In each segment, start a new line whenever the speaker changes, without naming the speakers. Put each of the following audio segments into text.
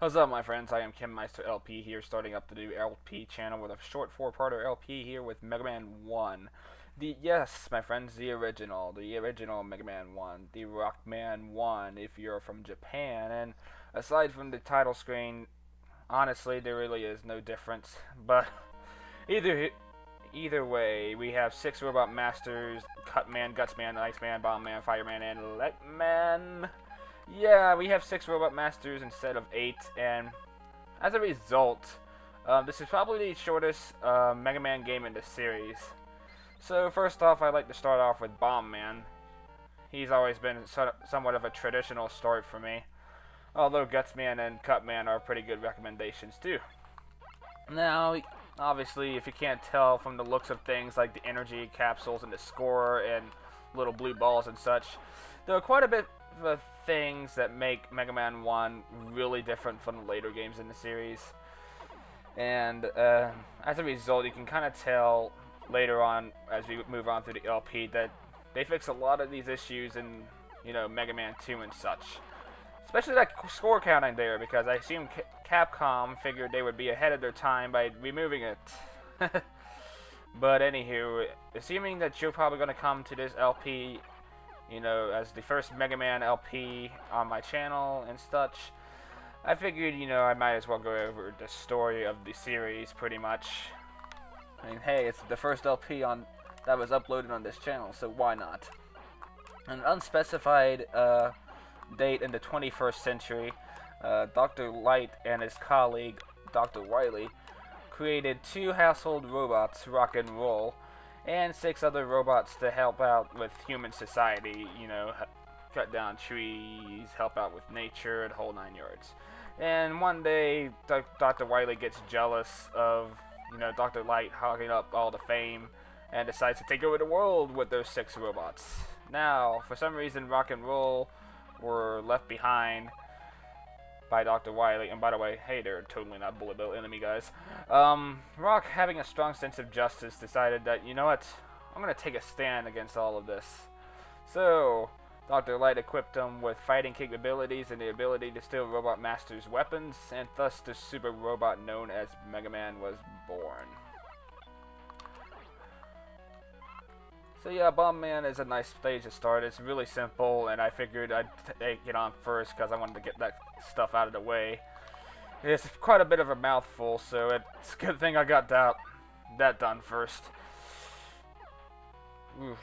What's up, my friends? I am KimMeister LP here, starting up the new LP channel with a short four-parter LP here with Mega Man 1. Yes, my friends, the original Mega Man 1, the Rockman 1, if you're from Japan. And aside from the title screen, honestly, there really is no difference. But either either way, we have 6 Robot Masters: Cutman, Gutsman, Iceman, Bombman, Fireman, and Electman. Yeah, we have 6 Robot Masters instead of 8, and as a result, this is probably the shortest Mega Man game in the series. So first off, I'd like to start off with Bomb Man. He's always been somewhat of a traditional start for me, although Gutsman and Cutman are pretty good recommendations too. Now, obviously, if you can't tell from the looks of things like the energy capsules and the score and little blue balls and such, there are quite a bit of things that make Mega Man 1 really different from the later games in the series. And as a result, you can kind of tell later on, as we move on through the LP, that they fix a lot of these issues in, Mega Man 2 and such. Especially that score counting there, because I assume Capcom figured they would be ahead of their time by removing it. But anywho, assuming that you're probably going to come to this LP, as the first Mega Man LP on my channel and such, I figured, I might as well go over the story of the series pretty much. I mean, hey, it's the first LP that was uploaded on this channel, so why not? An unspecified date in the 21st century, Dr. Light and his colleague, Dr. Wily, created 2 household robots, Rock and Roll, and 6 other robots to help out with human society, cut down trees, help out with nature, the whole 9 yards. And one day, Dr. Wily gets jealous of, Dr. Light hogging up all the fame and decides to take over the world with those 6 robots. Now, for some reason, Rock and Roll were left behind by Dr. Wily, and by the way, hey, they're totally not bullet bill enemy, guys. Rock, having a strong sense of justice, decided that, you know what, I'm gonna take a stand against all of this. So, Dr. Light equipped him with fighting capabilities and the ability to steal Robot Master's weapons, and thus the super robot known as Mega Man was born. So yeah, Bomb Man is a nice stage to start. It's really simple, and I figured I'd take it on first because I wanted to get that stuff out of the way. It's quite a bit of a mouthful, so it's a good thing I got that done first. Oof.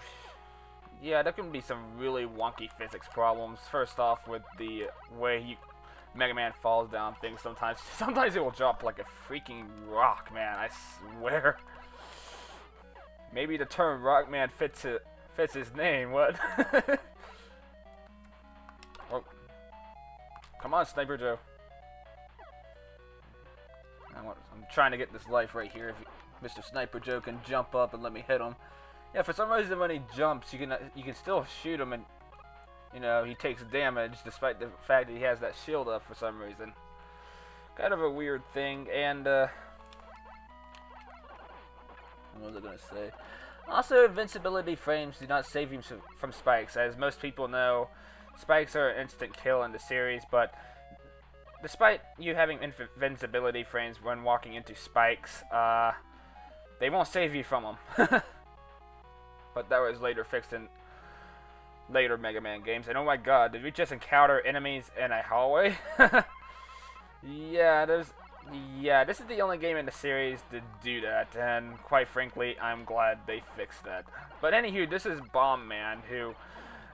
Yeah, there can be some really wonky physics problems. First off, with the way Mega Man falls down things sometimes. Sometimes it will drop like a freaking rock, man, I swear. Maybe the term Rockman fits his name, what? Oh. Come on, Sniper Joe. I'm trying to get this life right here. If Mr. Sniper Joe can jump up and let me hit him. Yeah, for some reason when he jumps, you can still shoot him and, he takes damage despite the fact that he has that shield up for some reason. Kind of a weird thing, and what was I going to say? Also, invincibility frames do not save you from spikes. As most people know, spikes are an instant kill in the series, but despite you having invincibility frames when walking into spikes, they won't save you from them. But that was later fixed in later Mega Man games. And oh my god, did we just encounter enemies in a hallway? Yeah, this is the only game in the series to do that, and quite frankly, I'm glad they fixed that. But anywho, this is Bomb Man, who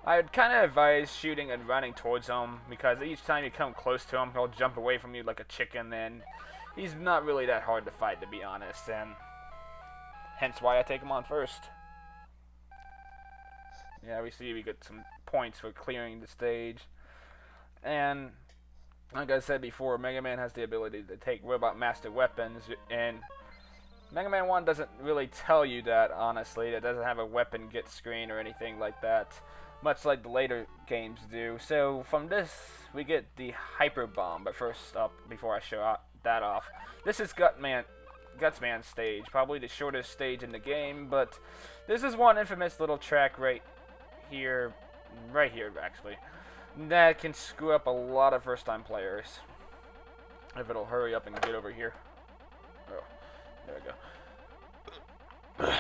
I'd kind of advise shooting and running towards him, because each time you come close to him, he'll jump away from you like a chicken, and he's not really that hard to fight, to be honest, and hence why I take him on first. Yeah, we get some points for clearing the stage, and like I said before, Mega Man has the ability to take Robot Master weapons, and Mega Man 1 doesn't really tell you that, honestly. It doesn't have a weapon get screen or anything like that, much like the later games do. So from this, we get the Hyper Bomb. But first up, before I show that off, this is Gutsman stage, probably the shortest stage in the game, but this is one infamous little track right here actually, that can screw up a lot of first-time players. If it'll hurry up and get over here. Oh, there we go.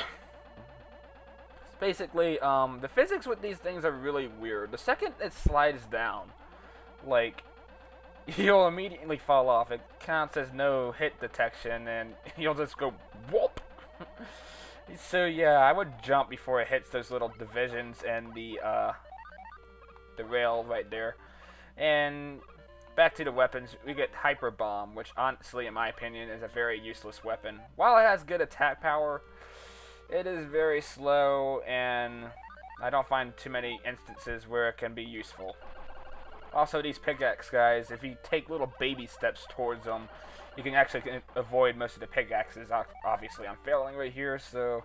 Basically, the physics with these things are really weird. The second it slides down, like, you'll immediately fall off. It counts as no hit detection, and you'll just go whoop. So yeah, I would jump before it hits those little divisions and the rail right there. And back to the weapons, we get Hyper Bomb, which honestly, in my opinion, is a very useless weapon. While it has good attack power, it is very slow, and I don't find too many instances where it can be useful. Also, these pickaxe guys, if you take little baby steps towards them, you can actually avoid most of the pickaxes. Obviously, I'm failing right here, so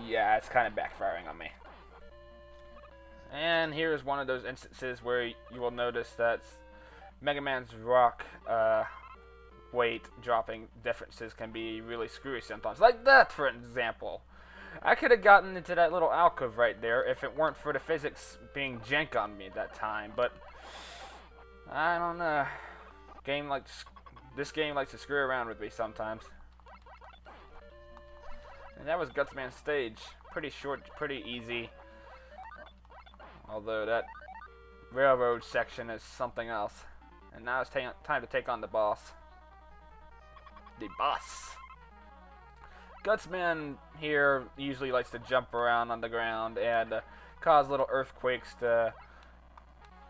yeah, it's kind of backfiring on me. And here's one of those instances where you will notice that Mega Man's rock weight dropping differences can be really screwy sometimes. Like that, for example. I could have gotten into that little alcove right there if it weren't for the physics being jank on me at that time, but I don't know. This game likes to screw around with me sometimes. And that was Gutsman's stage. Pretty short, pretty easy. Although that railroad section is something else. And now it's time to take on the boss. The boss. Gutsman here usually likes to jump around on the ground and cause little earthquakes to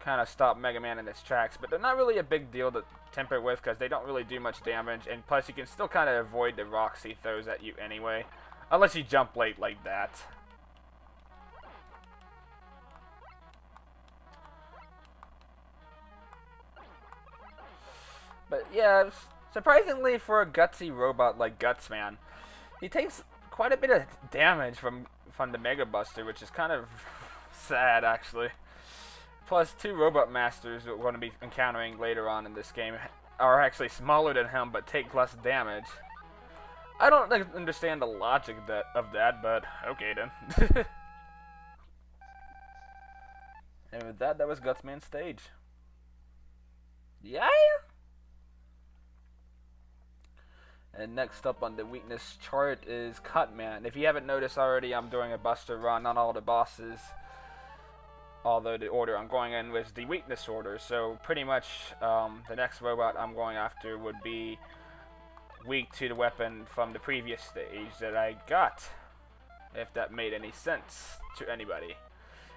kind of stop Mega Man in its tracks, but they're not really a big deal to temper with because they don't really do much damage, and plus you can still kind of avoid the rocks he throws at you anyway, unless you jump late like that. But yeah, surprisingly for a gutsy robot like Gutsman, he takes quite a bit of damage from the Mega Buster, which is kind of sad, actually. Plus, two Robot Masters that we're going to be encountering later on in this game are actually smaller than him, but take less damage. I don't understand the logic of that, but okay then. And with that, that was Gutsman's stage. Yeah? And next up on the weakness chart is Cutman. If you haven't noticed already, I'm doing a Buster run on all the bosses. Although the order I'm going in was the weakness order. So pretty much the next robot I'm going after would be weak to the weapon from the previous stage that I got. If that made any sense to anybody.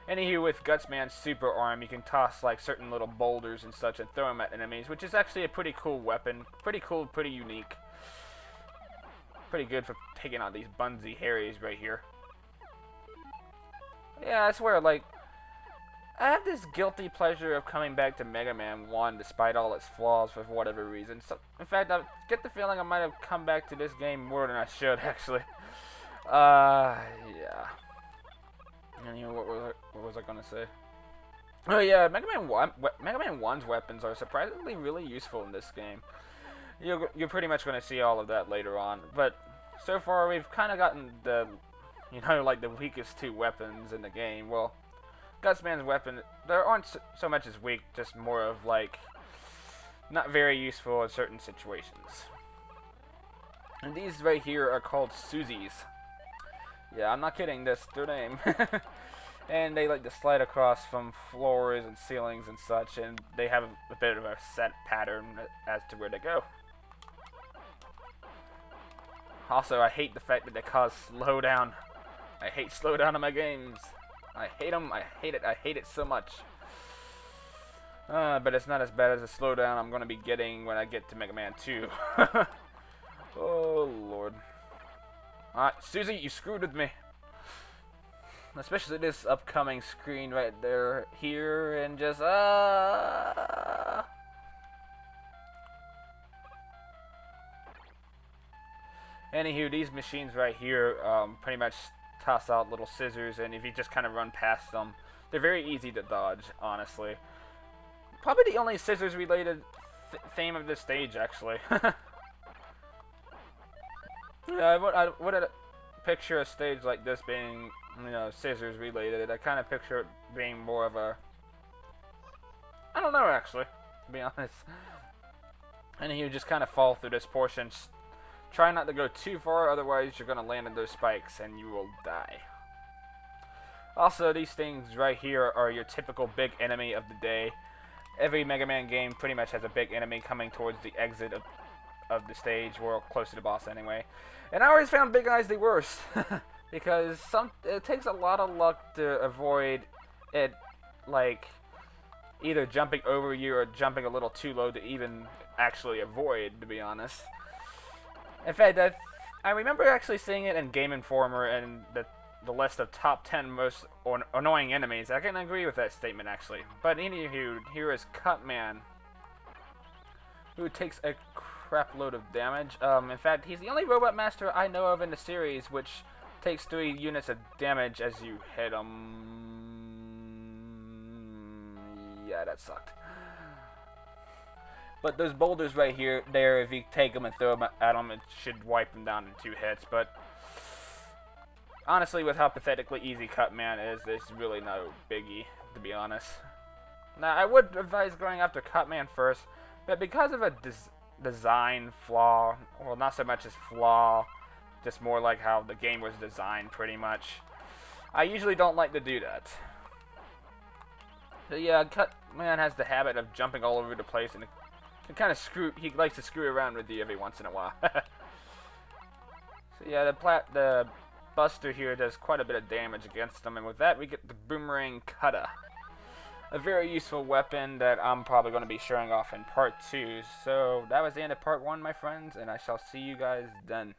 Anywho, with Gutsman's super arm, you can toss like certain little boulders and such and throw them at enemies, which is actually a pretty cool weapon. Pretty cool, pretty unique. Pretty good for taking on these Bunsy Harrys right here. Yeah, I swear, like, I have this guilty pleasure of coming back to Mega Man 1 despite all its flaws for whatever reason. So, in fact, I get the feeling I might have come back to this game more than I should, actually. Yeah. Anyway, what was I gonna say? Oh yeah, Mega Man 1's weapons are surprisingly really useful in this game. You're pretty much going to see all of that later on, but so far we've kind of gotten the, like the weakest two weapons in the game. Well, Gutsman's weapon, they aren't so much as weak, just more of like, not very useful in certain situations. And these right here are called Suzies. Yeah, I'm not kidding, that's their name. And they like to slide across from floors and ceilings and such, and they have a bit of a set pattern as to where they go. Also, I hate the fact that they cause slowdown. I hate slowdown in my games. I hate them, I hate it so much. But it's not as bad as the slowdown I'm going to be getting when I get to Mega Man 2. Oh, Lord. Alright, Susie, you screwed with me. Especially this upcoming screen right there, here, and just, Anywho, these machines right here pretty much toss out little scissors, and if you just kind of run past them, they're very easy to dodge, honestly. Probably the only scissors-related theme of this stage, actually. Yeah, I would picture a stage like this being, scissors related. I kind of picture it being more of a, I don't know, actually, to be honest. And you just kind of fall through this portion. Try not to go too far, otherwise you're going to land in those spikes and you will die. Also, these things right here are your typical big enemy of the day. Every Mega Man game pretty much has a big enemy coming towards the exit of the stage, or close to the boss anyway. And I always found Big Eyes the worst, because it takes a lot of luck to avoid it, like, either jumping over you or jumping a little too low to even actually avoid, to be honest. In fact, I remember actually seeing it in Game Informer and the list of top 10 most annoying enemies. I can agree with that statement, actually. But anywho, here is Cutman, who takes a crap load of damage. In fact, he's the only Robot Master I know of in the series which takes 3 units of damage as you hit him. Yeah, that sucked. But those boulders right here, if you take them and throw them at them, it should wipe them down in 2 hits. But honestly, with how pathetically easy Cutman is, there's really no biggie, to be honest. Now, I would advise going after Cutman first, but because of a design flaw, well, not so much as flaw, just more like how the game was designed, pretty much, I usually don't like to do that. So yeah, Cutman has the habit of jumping all over the place, and he likes to screw around with you every once in a while. So yeah, the Buster here does quite a bit of damage against them, and with that we get the Boomerang Cutter. A very useful weapon that I'm probably going to be showing off in part 2. So that was the end of part 1, my friends, and I shall see you guys then.